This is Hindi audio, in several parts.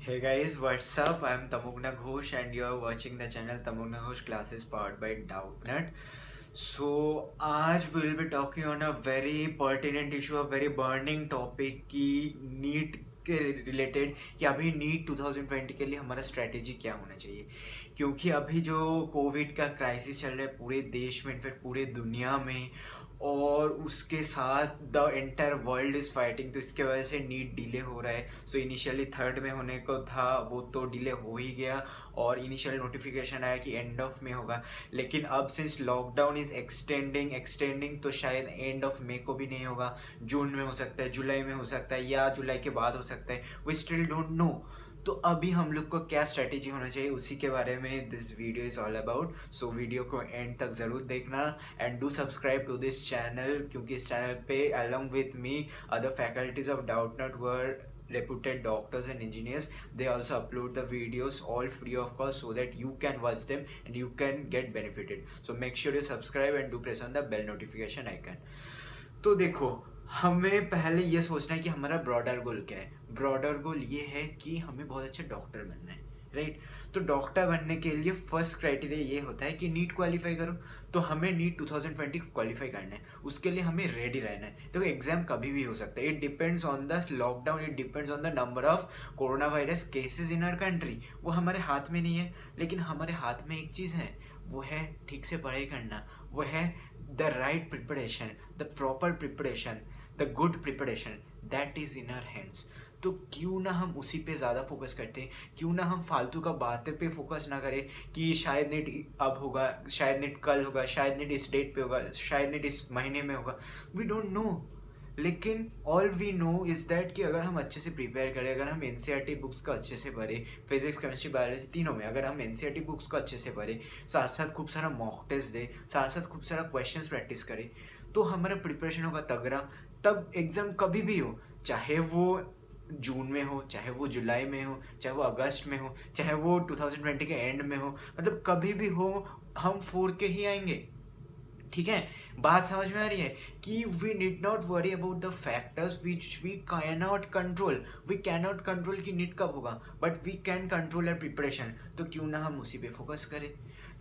Hey guys, what's up? I'm Tamugna Ghosh and you're watching the channel Tamugna Ghosh Classes powered by Doubtnut. So, आज we will be talking on a very pertinent issue, a very burning topic की नीट के रिलेटेड कि अभी नीट 2020 के लिए हमारा स्ट्रेटेजी क्या होना चाहिए, क्योंकि अभी जो कोविड का क्राइसिस चल रहा है पूरे देश में, इनफैक्ट पूरे दुनिया में, और उसके साथ the entire world is fighting, तो इसके वजह से नीट डिले हो रहा है. सो इनिशियली थर्ड में होने को था, वो तो डिले हो ही गया और इनिशियल नोटिफिकेशन आया कि एंड ऑफ में होगा. लेकिन अब सिंस लॉकडाउन इज़ एक्सटेंडिंग तो शायद एंड ऑफ मई को भी नहीं होगा. जून में हो सकता है, जुलाई में हो सकता है, या जुलाई के बाद हो सकता है. We still don't know. तो अभी हम लोग को क्या स्ट्रेटेजी होना चाहिए, उसी के बारे में this video is all about. So video को एंड तक ज़रूर देखना and do subscribe to this channel, क्योंकि इस चैनल पे along with me other faculties of Doubtnut our reputed doctors and engineers. They also upload the videos all free of cost so that you can watch them and you can get benefited. So make sure you subscribe and do press on the bell notification icon. तो देखो, हमें पहले ये सोचना है कि हमारा ब्रॉडर गोल क्या है. ब्रॉडर गोल ये है कि हमें बहुत अच्छा डॉक्टर बनना है, राइट. तो डॉक्टर बनने के लिए फर्स्ट क्राइटेरिया ये होता है कि नीट क्वालिफाई करो. तो हमें नीट 2020 क्वालिफाई करना है, उसके लिए हमें रेडी रहना है. देखो, एग्जाम कभी भी हो सकता है. It depends on the lockdown, it depends on the number of corona virus cases in our country. वो हमारे हाथ में नहीं है, लेकिन हमारे हाथ में एक चीज़ है, वो है ठीक से पढ़ाई करना. वो है the right preparation, the proper preparation, the good preparation, that is in our hands. तो क्यों ना हम उसी पे ज़्यादा फोकस करते हैं, क्यों ना हम फालतू का बातें पे फोकस ना करें कि शायद नीट अब होगा, शायद नीट कल होगा, शायद नीट इस डेट पे होगा, शायद नीट इस महीने में होगा. We don't know. लेकिन all we know is that कि अगर हम अच्छे से प्रिपेयर करें, अगर हम एनसीईआरटी बुक्स को अच्छे से पढ़ें, फिजिक्स केमिस्ट्री बायोलॉजी तीनों में अगर हम एनसीईआरटी बुक्स को अच्छे से पढ़ें, साथ साथ खूब सारा मॉक टेस्ट दें, साथ साथ खूब सारा क्वेश्चंस प्रैक्टिस करें, तो हमारा प्रिपरेशन होगा तगड़ा. तब एग्ज़ाम कभी भी हो, चाहे वो जून में हो, चाहे वो जुलाई में हो, चाहे वो अगस्त में हो, चाहे वो 2020 के एंड में हो, मतलब कभी भी हो, हम फोड़ के ही आएंगे. ठीक है, बात समझ में आ रही है कि we need not worry about the factors which we cannot control. We cannot control कि नीट कब होगा, but we can control our preparation. तो क्यों ना हम उसी पे फोकस करें.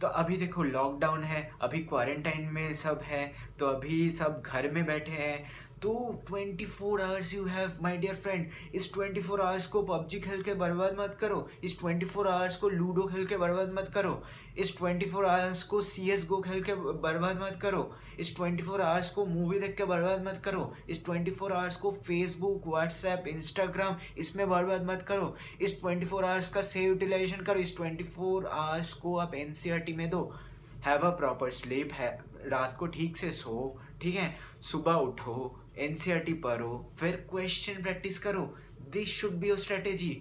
तो अभी देखो, लॉकडाउन है, अभी क्वारंटाइन में सब है, तो अभी सब घर में बैठे हैं. तो 24 hours you have my dear friend. इस 24 आवर्स को पबजी खेल के बर्बाद मत करो, इस 24 आवर्स को लूडो खेल के बर्बाद मत करो, इस 24 आवर्स को CSGO खेल के बर्बाद मत करो, इस 24 आवर्स को मूवी देख के बर्बाद मत करो, इस 24 आवर्स को फेसबुक, व्हाट्सएप, इंस्टाग्राम इसमें बर्बाद मत करो, इस 24 आवर्स का सही यूटिलाइजेशन करो. इस 24 आवर्स को आप NCERT में दो. हैव अ प्रॉपर स्लीप है, रात को ठीक से सो, ठीक है, सुबह उठो, NCERT पढ़ो, फिर क्वेश्चन प्रैक्टिस करो. This should be your strategy,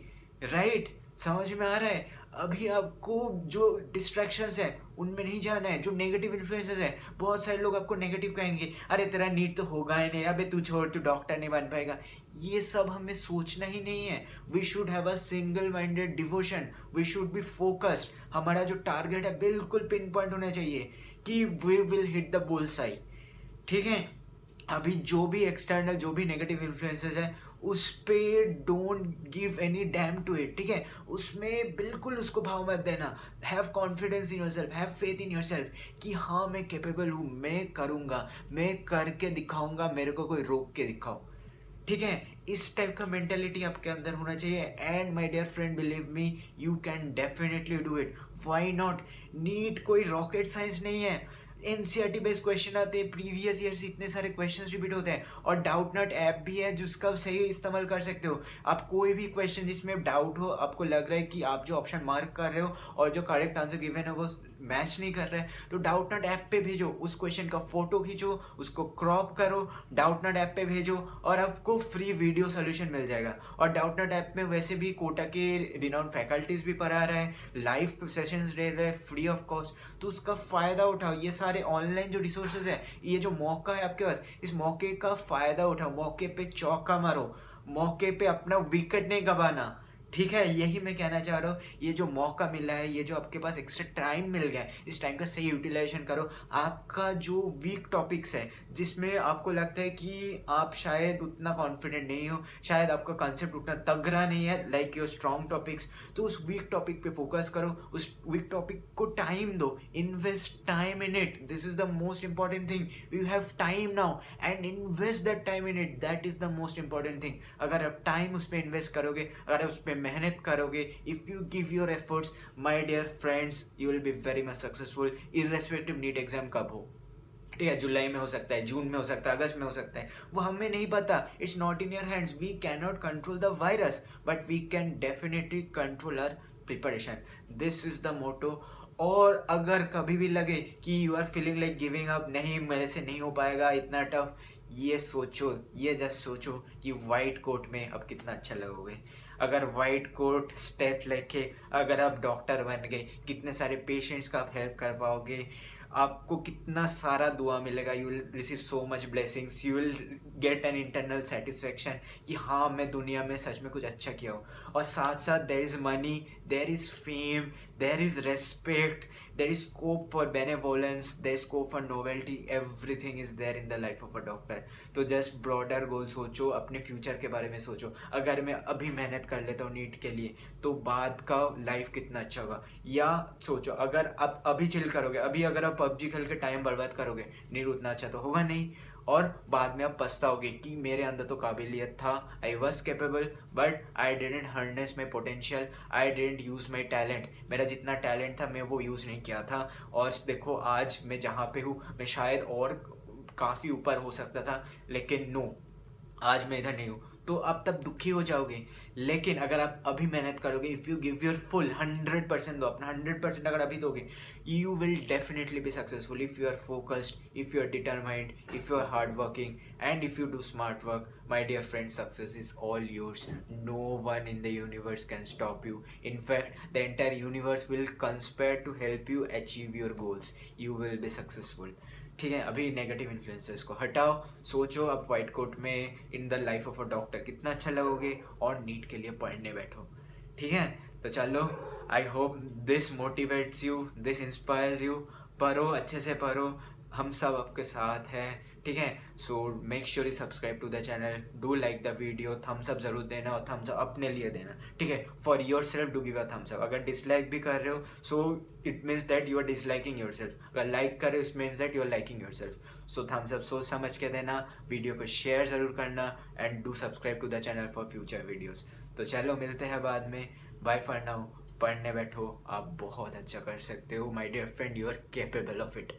right. समझ में आ रहा है. अभी आपको जो डिस्ट्रैक्शंस है उनमें नहीं जाना है, जो नेगेटिव इन्फ्लुएंसेस है. बहुत सारे लोग आपको नेगेटिव कहेंगे, अरे तेरा नीट तो होगा ही नहीं, अबे तू छोड़, तू डॉक्टर नहीं बन पाएगा. ये सब हमें सोचना ही नहीं है. We should have a single minded devotion, we should be focused. हमारा जो टारगेट है बिल्कुल पिन पॉइंट होना चाहिए कि we will hit the bullseye. ठीक है. अभी जो भी एक्सटर्नल, जो भी नेगेटिव इन्फ्लुएंसेस है, उस पे don't give any damn to it. ठीक है, उसमें बिल्कुल उसको भाव मत देना. Have confidence in yourself, have faith in yourself कि हाँ मैं कैपेबल हूँ, मैं करूँगा, मैं करके दिखाऊंगा, मेरे को कोई रोक के दिखाओ. ठीक है, इस टाइप का मेंटेलिटी आपके अंदर होना चाहिए. And my dear friend, believe me, you can definitely do it. Why not. NEET कोई रॉकेट साइंस नहीं है. NCERT बेस्ड क्वेश्चन आते हैं, प्रीवियस ईयर से इतने सारे क्वेश्चंस रिपीट होते हैं, और डाउटनट ऐप भी है जिसका सही इस्तेमाल कर सकते हो. आप कोई भी क्वेश्चन जिसमें डाउट हो, आपको लग रहा है कि आप जो ऑप्शन मार्क कर रहे हो और जो करेक्ट आंसर गिवन है वो मैच नहीं कर रहा है, तो डाउटनट ऐप पे भेजो, उस क्वेश्चन का फोटो खींचो, उसको क्रॉप करो, डाउटनट ऐप पे भेजो, और आपको फ्री वीडियो सोल्यूशन मिल जाएगा. और डाउटनट ऐप में वैसे भी कोटा के रिनाउंड फैकल्टीज भी पढ़ा रहा है, लाइव सेशंस दे रहे हैं फ्री ऑफ कॉस्ट. तो उसका फ़ायदा उठाओ. ये सारे ऑनलाइन जो रिसोर्सेज है, ये जो मौका है आपके पास, इस मौके का फ़ायदा उठाओ. मौके पे चौका मारो, मौके पे अपना विकेट नहीं गंवाना. ठीक है, यही मैं कहना चाह रहा हूँ। ये जो मौका मिला है, ये जो आपके पास एक्स्ट्रा टाइम मिल गया है, इस टाइम का सही यूटिलाइजेशन करो। आपका जो वीक टॉपिक्स है, जिसमें आपको लगता है कि आप शायद उतना कॉन्फिडेंट नहीं हो, शायद आपका कंसेप्ट उतना तगड़ा नहीं है लाइक योर स्ट्रॉन्ग टॉपिक्स, तो उस वीक टॉपिक पे फोकस करो, उस वीक टॉपिक को टाइम दो, invest time in it. This is the most important thing. You have time now and invest that time in it, that is the most important thing. अगर आप टाइम उस पर इन्वेस्ट करोगे, अगर उस पर मेहनत करोगे, if you give your efforts, my dear friends, you will be very much successful irrespective NEET exam कब हो। ठीक है, जुलाई में हो सकता है, जून में हो सकता है, अगस्त में हो सकता है, वो हमें नहीं पता। It's not in your hands. We can not control the virus, but we can definitely control our preparation. This is the motto. और अगर कभी भी लगे कि you are feeling like giving up, नहीं मेरे से नहीं हो पाएगा इतना टफ, ये सोचो, ये जस्ट सोचो कि वाइट कोट में अब कितना अच्छा लगोगे। अगर वाइट कोट स्टेथ लेके अगर आप डॉक्टर बन गए, कितने सारे पेशेंट्स का आप हेल्प कर पाओगे, आपको कितना सारा दुआ मिलेगा। You will receive so much blessings, you will get an internal satisfaction कि हाँ मैं दुनिया में सच में कुछ अच्छा किया हूँ। और साथ साथ there is money, there is fame, there is respect, there is scope for benevolence, there is scope for novelty, everything is there in the life of a doctor. तो जस्ट ब्रॉडर गोल सोचो, अपने फ्यूचर के बारे में सोचो। अगर मैं अभी मेहनत कर लेता हूँ नीट के लिए, तो बाद का लाइफ कितना अच्छा होगा। या सोचो अगर आप अभी चिल करोगे, अभी अगर आप पबजी खेल के टाइम बर्बाद करोगे, नीट उतना अच्छा तो होगा नहीं, और बाद में आप पछताओगे कि मेरे अंदर तो काबिलियत था, I was capable, but I didn't harness my potential, I didn't use my talent. मेरा जितना टैलेंट था मैं वो यूज़ नहीं किया था, और देखो आज मैं जहाँ पे हूँ, मैं शायद और काफ़ी ऊपर हो सकता था, लेकिन नो, आज मैं इधर नहीं हूँ। तो आप तब दुखी हो जाओगे। लेकिन अगर आप अभी मेहनत करोगे, if you give your full 100% दो, अपना 100% अगर अभी दोगे, you will definitely be successful if you are focused, if you are determined, if you are hardworking, and if you do smart work. My dear friend, success is all yours. No one in the universe can stop you. In fact, the entire universe will conspire to help you achieve your goals. You will be successful. ठीक है, अभी नेगेटिव इन्फ्लुएंसेस को हटाओ, सोचो आप वाइट कोट में इन the life of a doctor कितना अच्छा लगोगे, और नीट के लिए पढ़ने बैठो। ठीक है, तो चलो, I hope this motivates you, this inspires you. पढ़ो, अच्छे से पढ़ो, हम सब आपके साथ हैं। ठीक है, so make sure you subscribe to the channel, do like the video, thumbs up जरूर देना, और थम्स अप अपने लिए देना। ठीक है, for yourself do give a thumbs up. अगर डिसलाइक भी कर रहे हो, so it means that you are disliking yourself. अगर लाइक कर रहे हो, it means that you are liking yourself. So thumbs up सोच समझ के देना, वीडियो को शेयर ज़रूर करना, and do subscribe to the channel for future videos. तो चलो, मिलते हैं बाद में। Bye for now. पढ़ने बैठो, आप बहुत अच्छा कर सकते हो my dear friend, you are capable of it.